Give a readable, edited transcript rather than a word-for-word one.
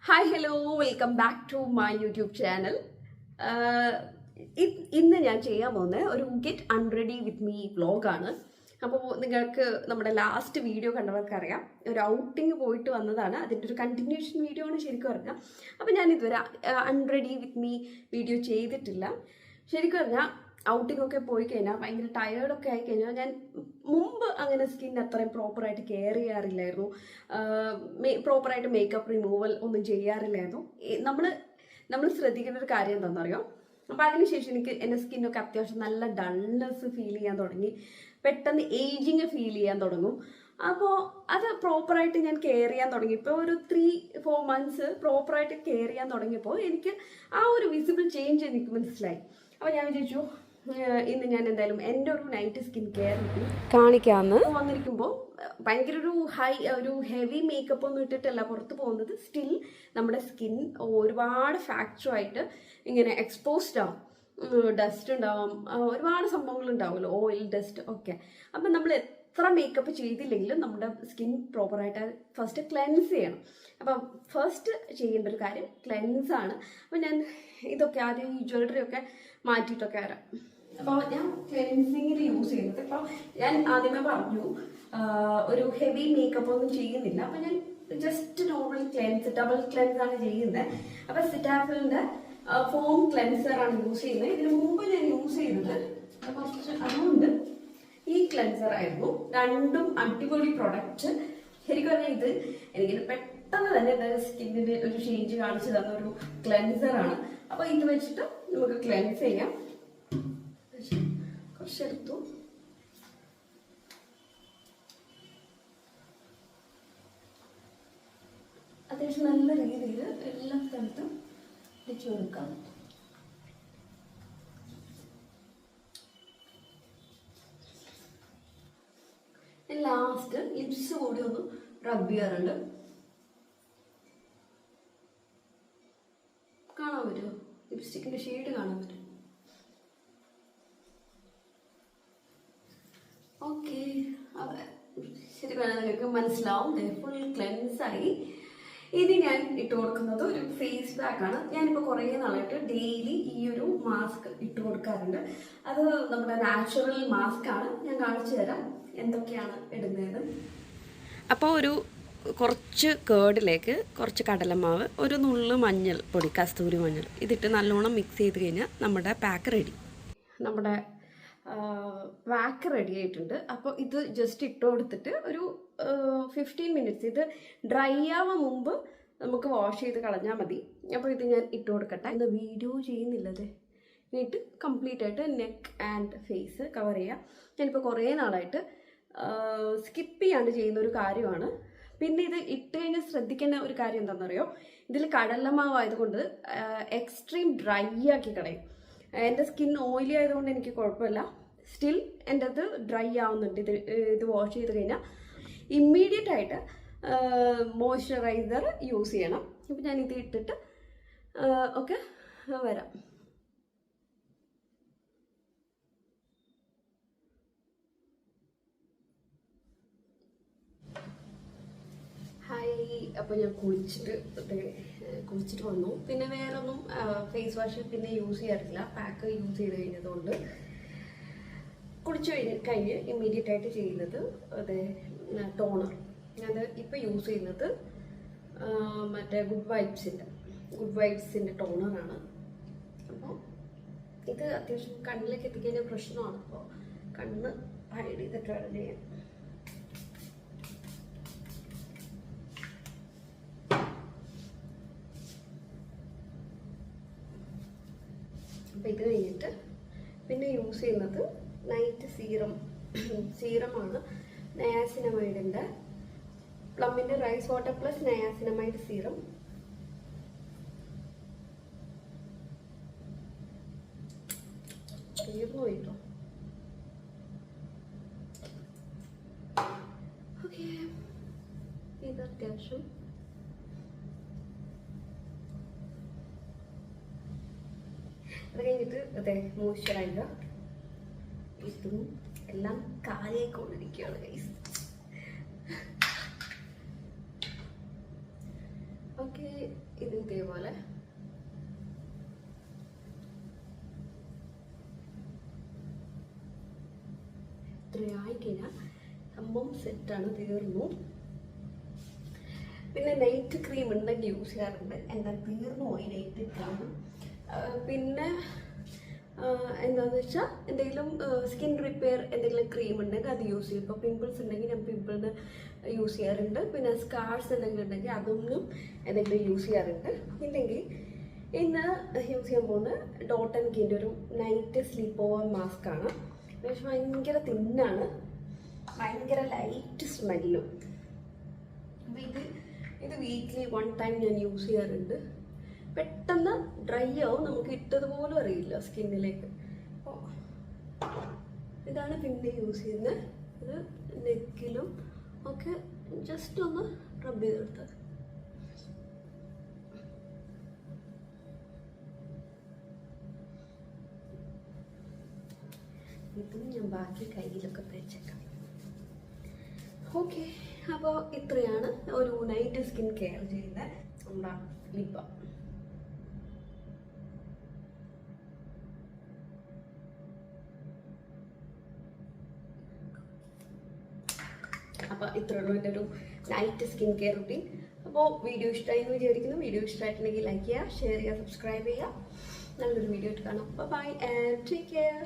Hi hello welcome back to my YouTube channel. ഇന്ന് ഞാൻ ചെയ്യാൻ പോകുന്നത് ഒരു ഗെറ്റ് അൺറെഡി വിത്ത് മീ വ്ലോഗാണ്. അപ്പോൾ നിങ്ങൾക്ക് നമ്മുടെ ലാസ്റ്റ് വീഡിയോ കണ്ടവർക്കറിയാം, ഒരു ഔട്ടിങ് പോയിട്ട് വന്നതാണ്. അതിൻ്റെ ഒരു കണ്ടിന്യൂഷൻ വീഡിയോ ആണ് ശരിക്കും പറഞ്ഞാൽ. അപ്പോൾ ഞാൻ ഇതുവരെ അൺറെഡി വിത്ത് മീ വീഡിയോ ചെയ്തിട്ടില്ല. ശരിക്കും പറഞ്ഞാൽ ഔട്ടിംഗ് ഒക്കെ പോയി കഴിഞ്ഞാൽ ഭയങ്കര ടയേർഡൊക്കെ ആയി കഴിഞ്ഞാൽ ഞാൻ മുമ്പ് അങ്ങനെ സ്കിൻ അത്രയും പ്രോപ്പറായിട്ട് കെയർ ചെയ്യാറില്ലായിരുന്നു. പ്രോപ്പറായിട്ട് മേക്കപ്പ് റിമൂവൽ ഒന്നും ചെയ്യാറില്ലായിരുന്നു. നമ്മൾ ശ്രദ്ധിക്കേണ്ട ഒരു കാര്യം എന്താണെന്നറിയോ? അപ്പോൾ അതിനുശേഷം എനിക്ക് എൻ്റെ സ്കിന്നൊക്കെ അത്യാവശ്യം നല്ല ഡൾനെസ് ഫീൽ ചെയ്യാൻ തുടങ്ങി, പെട്ടെന്ന് ഏജിങ് ഫീൽ ചെയ്യാൻ തുടങ്ങും. അപ്പോൾ അത് പ്രോപ്പറായിട്ട് ഞാൻ കെയർ ചെയ്യാൻ തുടങ്ങി. ഇപ്പോൾ ഒരു 3-4 മന്ത്സ് പ്രോപ്പറായിട്ട് കെയർ ചെയ്യാൻ തുടങ്ങിയപ്പോൾ എനിക്ക് ആ ഒരു വിസിബിൾ ചേഞ്ച് എനിക്ക് മനസ്സിലായി. അപ്പോൾ ഞാൻ വിചാരിച്ചു ഇന്ന് ഞാൻ എന്തായാലും എൻ്റെ ഒരു നൈറ്റ് സ്കിൻ കെയർ കാണിക്കാമെന്ന് വന്നിരിക്കുമ്പോൾ ഭയങ്കര ഒരു ഹെവി മേക്കപ്പ് ഒന്നും ഇട്ടിട്ടല്ല പുറത്ത് പോകുന്നത്. സ്റ്റിൽ നമ്മുടെ സ്കിൻ ഒരുപാട് ഫാക്ടറുമായിട്ട് ഇങ്ങനെ എക്സ്പോസ്ഡ് ആവും. ഡസ്റ്റ് ഉണ്ടാവും, ഒരുപാട് സംഭവങ്ങൾ ഉണ്ടാവുമല്ലോ, ഓയിൽ ഡസ്റ്റ് ഒക്കെ. അപ്പം നമ്മൾ എത്ര മേക്കപ്പ് ചെയ്തില്ലെങ്കിലും നമ്മുടെ സ്കിൻ പ്രോപ്പറായിട്ട് ഫസ്റ്റ് ക്ലെൻസ് ചെയ്യണം. അപ്പം ഫസ്റ്റ് ചെയ്യേണ്ട ഒരു കാര്യം ക്ലെൻസാണ്. അപ്പം ഞാൻ ഇതൊക്കെ ആദ്യം ഈ ജ്വല്ലറി ഒക്കെ മാറ്റിയിട്ടൊക്കെ വരാം. അപ്പോൾ ഞാൻ ക്ലെൻസിങ്ങിൽ യൂസ് ചെയ്യുന്നത്, ഇപ്പോൾ ഞാൻ ആദ്യമേ പറഞ്ഞു ഒരു ഹെവി മേക്കപ്പ് ഒന്നും ചെയ്യുന്നില്ല. അപ്പം ഞാൻ ജസ്റ്റ് നോർമൽ ഡബിൾ ക്ലെൻസ് ആണ് ചെയ്യുന്നത്. അപ്പം സിറ്റാഫിലിൻ്റെ ഫോം ക്ലെൻസറാണ് യൂസ് ചെയ്യുന്നത്. ഇതിന് മുമ്പ് ഞാൻ യൂസ് ചെയ്തത് കുറച്ച് അതുകൊണ്ട് ഈ ക്ലെൻസർ ആയിരുന്നു. രണ്ടും അടിപൊളി പ്രൊഡക്റ്റ്. ശരിക്കും പറഞ്ഞാൽ ഇത് എനിക്ക് പെട്ടെന്ന് തന്നെ എൻ്റെ സ്കിന്നിന് ഒരു ചേഞ്ച് കാണിച്ചു തന്ന ഒരു ക്ലെൻസറാണ്. അപ്പോൾ ഇത് വെച്ചിട്ട് നമുക്ക് ക്ലെൻസ് ചെയ്യാം. കുറച്ചെടുത്തു. അത്യാവശ്യം നല്ല രീതിയിൽ എല്ലാ സ്ഥലത്തും ഇടിച്ചു കൊടുക്കാം. ലാസ്റ്റ് ലിപ്സ് കൂടി ഒന്ന് റബ് ചെയ്യാറുണ്ട്. കാണാൻ പറ്റുമോ? ലിപ്സ്റ്റിക്കിന്റെ ഷെയ്ഡ് കാണാൻ പറ്റും. ഓക്കെ, ശരി, വേണം നിങ്ങൾക്ക് മനസ്സിലാവും. ഫുൾ ക്ലെൻസ് ആയി. ഇനി ഞാൻ ഇട്ട് കൊടുക്കുന്നത് ഒരു ഫേസ് പാക്ക് ആണ്. ഞാനിപ്പോൾ കുറേ നാളായിട്ട് ഡെയിലി ഈ ഒരു മാസ്ക് ഇട്ട് കൊടുക്കാറുണ്ട്. അത് നമ്മുടെ നാച്ചുറൽ മാസ്ക് ആണ്. ഞാൻ കാണിച്ചു തരാം എന്തൊക്കെയാണ് ഇടുന്നത്. അപ്പോൾ കുറച്ച് കേർഡിലേക്ക് കുറച്ച് കടലമാവ്, ഒരു നുള്ളു മഞ്ഞൾ പൊടി, കസ്തൂരി മഞ്ഞൾ, ഇതിട്ട് നല്ലോണം മിക്സ് ചെയ്ത് കഴിഞ്ഞാൽ നമ്മുടെ പാക്ക് റെഡി. നമ്മുടെ പാക്ക് റെഡി ആയിട്ടുണ്ട്. അപ്പോൾ ഇത് ജസ്റ്റ് ഇട്ട് കൊടുത്തിട്ട് ഒരു 15 മിനിറ്റ്സ്, ഇത് ഡ്രൈ ആവാൻ മുമ്പ് നമുക്ക് വാഷ് ചെയ്ത് കളഞ്ഞാൽ മതി. അപ്പോൾ ഇത് ഞാൻ ഇട്ട് കൊടുക്കട്ടെ. ഇത് വീഡിയോ ചെയ്യുന്നില്ലത് എന്നിട്ട് കംപ്ലീറ്റ് ആയിട്ട് നെക്ക് ആൻഡ് ഫേസ് കവർ ചെയ്യുക. ഞാനിപ്പോൾ കുറേ നാളായിട്ട് സ്കിപ്പ് ചെയ്യാണ്ട് ചെയ്യുന്ന ഒരു കാര്യമാണ്. പിന്നെ ഇത് ഇട്ട് കഴിഞ്ഞാൽ ശ്രദ്ധിക്കേണ്ട ഒരു കാര്യം എന്താണെന്നറിയോ? ഇതിൽ കടലമാവായതുകൊണ്ട് എക്സ്ട്രീം ഡ്രൈ ആക്കി കളയും. എൻ്റെ സ്കിൻ ഓയിലി ആയതുകൊണ്ട് എനിക്ക് കുഴപ്പമില്ല. സ്റ്റിൽ എൻ്റെ അത് ഡ്രൈ ആവുന്നുണ്ട്. ഇത് വാഷ് ചെയ്ത് കഴിഞ്ഞാൽ ഇമ്മീഡിയറ്റ് ആയിട്ട് മോയ്സ്ചറൈസർ യൂസ് ചെയ്യണം. ഇപ്പം ഞാനിത് ഇട്ടിട്ട് ഒക്കെ വരാം. ഹായ്, അപ്പോൾ ഞാൻ കുളിച്ചിട്ട് വന്നു. പിന്നെ വേറെ ഒന്നും ഫേസ് വാഷ് പിന്നെ യൂസ് ചെയ്യാറില്ല. പാക്ക് യൂസ് ചെയ്ത് കഴിഞ്ഞതുകൊണ്ട് കുളിച്ച് കഴിഞ്ഞ് ഇമ്മീഡിയറ്റ് ആയിട്ട് ചെയ്യുന്നത് അതെ ടോണർ. ഞാൻ ഇപ്പോൾ യൂസ് ചെയ്യുന്നത് മറ്റേ ഗുഡ് വൈബ്സിൻ്റെ ടോണറാണ്. അപ്പോൾ ഇത് അത്യാവശ്യം കണ്ണിലേക്ക് എത്തിക്കഴിഞ്ഞാൽ പ്രശ്നമാണ്. അപ്പോൾ കണ്ണ് ഹൈഡ് ചെയ്തിട്ട് വേണം ചെയ്യാൻ. അപ്പോൾ ഇത് കഴിഞ്ഞിട്ട് പിന്നെ യൂസ് ചെയ്യുന്നത് നൈറ്റ് സീറമാണ്. നയാസിനമൈഡിൻ്റെ പ്ലമ്മിൻ്റെ rice water plus niacinamide serum. തീർന്നു പോയിട്ടോ. ഓക്കെ, ഇത് അത്യാവശ്യം അത് കഴിഞ്ഞിട്ട് അതെ മോയ്സ്ചറൈസർ. ഇതും എല്ലാം കാലിയായിക്കൊണ്ടിരിക്കുകയാണ് ഗൈസ്. ബാക്കി ഇത് ഇതേപോലെ ഇത്രയായി കഴിഞ്ഞാൽ സംഭവം സെറ്റാണ്, തീർന്നു. പിന്നെ നൈറ്റ് ക്രീം ഉണ്ടെങ്കിൽ യൂസ് ചെയ്യാറുണ്ട്. എന്താ തീർന്നു പോയി നൈറ്റ് ക്രീം. പിന്നെ എന്താണെന്ന് വെച്ചാൽ എന്തെങ്കിലും സ്കിൻ റിപ്പയർ എന്തെങ്കിലും ക്രീം ഉണ്ടെങ്കിൽ അത് യൂസ് ചെയ്യും. ഇപ്പോൾ പിമ്പിൾസ് ഉണ്ടെങ്കിൽ ഞാൻ പിമ്പിളിന് യൂസ് ചെയ്യാറുണ്ട്. പിന്നെ സ്കാർസ് എന്തെങ്കിലും ഉണ്ടെങ്കിൽ അതൊന്നും എന്തെങ്കിലും യൂസ് ചെയ്യാറുണ്ട്. ഇല്ലെങ്കിൽ ഇന്ന് യൂസ് ചെയ്യാൻ പോകുന്നത് ഡോട്ട് ആൻഡ് കീൻ്റെ ഒരു നൈറ്റ് സ്ലീപ്പ് ഓവർ മാസ്ക് ആണ്. പക്ഷെ ഭയങ്കര തിന്നാണ്, ഭയങ്കര ലൈറ്റ് സ്മെല്ലും. അപ്പോൾ ഇത് വീക്ക്ലി 1 ടൈം ഞാൻ യൂസ് ചെയ്യാറുണ്ട്. പെട്ടെന്ന് ഡ്രൈ ആവും, നമുക്ക് ഇട്ടതുപോലും അറിയില്ല സ്കിന്നിലേക്ക്. അപ്പോൾ ഇതാണ് പിന്നെ യൂസ് ചെയ്യുന്നത്. ഇത് നെക്കിലും ഒക്കെ ജസ്റ്റ് ഒന്ന് റബ്ബ് ചെയ്തെടുത്തത്. ഇതും ഞാൻ ബാക്കി കയ്യിലൊക്കെ തേച്ചേക്കാം. ഓക്കെ, അപ്പോൾ ഇത്രയാണ് ഒരു നൈറ്റ് സ്കിൻ കെയർ ചെയ്യുന്ന നമ്മുടെ ലിപ് ബാം. അപ്പോൾ ഇത്രയുള്ളൂ എൻ്റെ ഒരു നൈറ്റ് സ്കിൻ കെയർ റുട്ടീൻ. അപ്പോൾ വീഡിയോ ഇഷ്ടമായി എന്ന് വിചാരിക്കുന്നു. വീഡിയോ ഇഷ്ടമായിട്ടുണ്ടെങ്കിൽ ലൈക്ക് ചെയ്യുക, ഷെയർ ചെയ്യുക, സബ്സ്ക്രൈബ് ചെയ്യുക. നല്ലൊരു വീഡിയോ ആയിട്ട് കാണാം. Bye and take care.